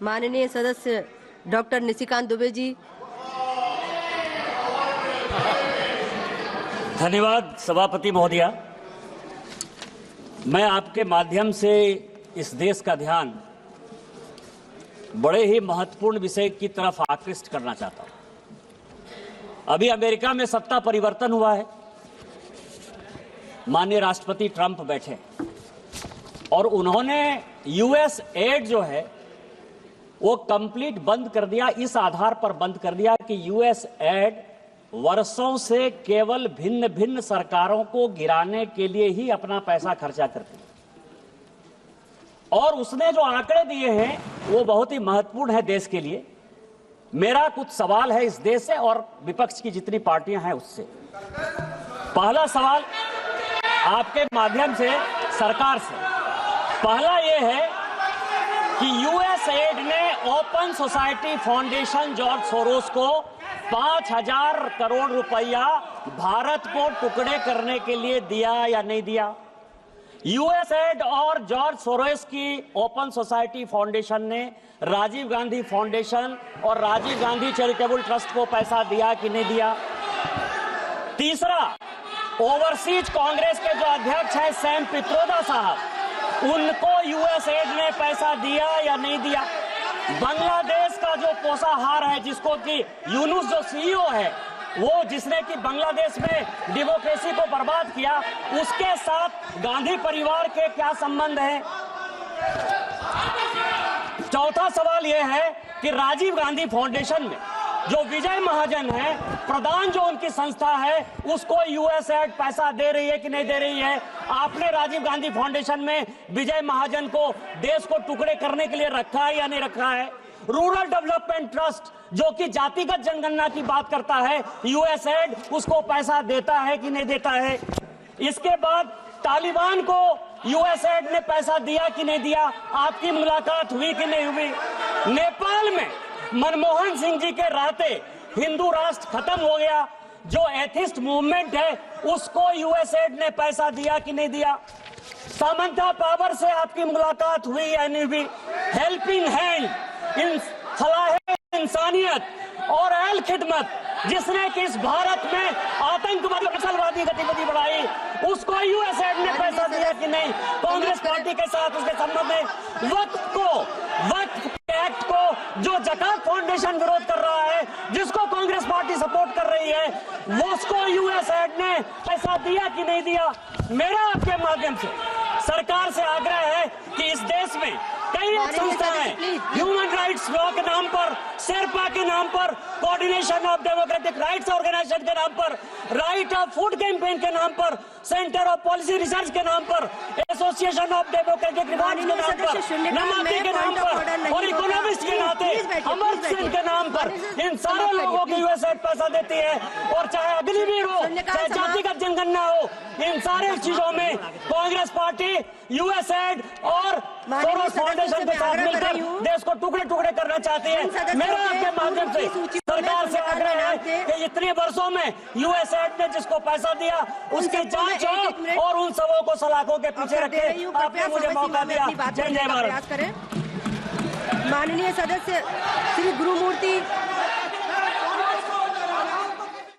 माननीय सदस्य डॉक्टर निशिकांत दुबे जी। धन्यवाद सभापति महोदया। मैं आपके माध्यम से इस देश का ध्यान बड़े ही महत्वपूर्ण विषय की तरफ आकृष्ट करना चाहता हूं। अभी अमेरिका में सत्ता परिवर्तन हुआ है, माननीय राष्ट्रपति ट्रंप बैठे और उन्होंने यूएस एड जो है वो कंप्लीट बंद कर दिया। इस आधार पर बंद कर दिया कि यूएस एड वर्षों से केवल भिन्न भिन्न सरकारों को गिराने के लिए ही अपना पैसा खर्चा करती है। और उसने जो आंकड़े दिए हैं वो बहुत ही महत्वपूर्ण है देश के लिए। मेरा कुछ सवाल है इस देश से और विपक्ष की जितनी पार्टियां हैं उससे। पहला सवाल आपके माध्यम से सरकार से, पहला ये है कि यूएस एड ने open society foundation George Soros को 5,000 करोड़ रुपया भारत को टुकड़े करने के लिए दिया या नहीं दिया? यूएस एड और जॉर्ज सोरोस की ओपन सोसाइटी फाउंडेशन ने राजीव गांधी फाउंडेशन और राजीव गांधी चैरिटेबल ट्रस्ट को पैसा दिया कि नहीं दिया? तीसरा, ओवरसीज कांग्रेस के जो अध्यक्ष है सैम पित्रोदा साहब, उनको यूएस एड ने पैसा दिया या नहीं दिया? बांग्लादेश का जो पोषाहार है, जिसको कि यूनुस जो सीईओ है, वो जिसने कि बांग्लादेश में डेमोक्रेसी को बर्बाद किया, उसके साथ गांधी परिवार के क्या संबंध है? चौथा सवाल यह है कि राजीव गांधी फाउंडेशन में जो विजय महाजन है, प्रधान जो उनकी संस्था है, उसको यूएस एड पैसा दे रही है कि नहीं दे रही है? आपने राजीव गांधी फाउंडेशन में विजय महाजन को देश को टुकड़े करने के लिए रखा है या नहीं रखा है? रूरल डेवलपमेंट ट्रस्ट जो कि जातिगत जनगणना की बात करता है, यूएस एड उसको पैसा देता है कि नहीं देता है? इसके बाद तालिबान को यूएस एड ने पैसा दिया कि नहीं दिया? आपकी मुलाकात हुई कि नहीं हुई? नेपाल में मनमोहन सिंह जी के रहते हिंदू राष्ट्र खत्म हो गया। जो एथिस्ट मूवमेंट है उसको यूएस एड ने पैसा दिया कि नहीं दिया? सामंता पावर से आपकी मुलाकात हुई या नहीं हुई? हेल्पिंग हैंड, इन फलाहे इंसानियत और अहल खिदमत, जिसने कि इस भारत में आतंकवादी नक्सलवादी गतिविधि बढ़ाई, उसको यूएस एड ने पैसा दिया कि नहीं? कांग्रेस पार्टी के साथ उसके संबंध में वक्फ एक्ट को जो जकात फाउंडेशन विरोध कर रहा है, जिसको कांग्रेस पार्टी सपोर्ट कर रही है, वो उसको यूएस एड ने पैसा दिया कि नहीं दिया? मेरा आपके माध्यम से सरकार से आग्रह है कि इस देश में कई संस्थाएं ह्यूमन राइट्स लॉ के नाम पर, शेरपा के नाम पर, coordination of democratic rights organisation के नाम पर, राइट ऑफ फूड कैंपेन के नाम पर, सेंटर ऑफ पॉलिसी रिसर्च के नाम पर, एसोसिएशन ऑफ डेमोक्रेटिक रिफॉर्म्स के नाम पर, नमाती के नाम पर और इकोनॉमिस्ट के नाते अमर सिंह के नाम पर, इन सारे लोगों को यूएस एड पैसा देती है। और चाहे अग्निवीर हो, चाहे जातिगत जनगणना हो, इन सारे चीजों में कांग्रेस पार्टी यूएस एड और सोरोस फाउंडेशन के साथ मिलकर देश को टुकड़े टुकड़े करना चाहती है। मेरा आपके माध्यम से सरकार से आग्रह है कि इतने वर्षों में यूएस एड ने जिसको पैसा दिया उसकी जांच हो और उन सबों को सलाखों के पीछे रखे। आपने मुझे मौका दिया। जय जय भारत। माननीय सदस्य श्री गुरुमूर्ति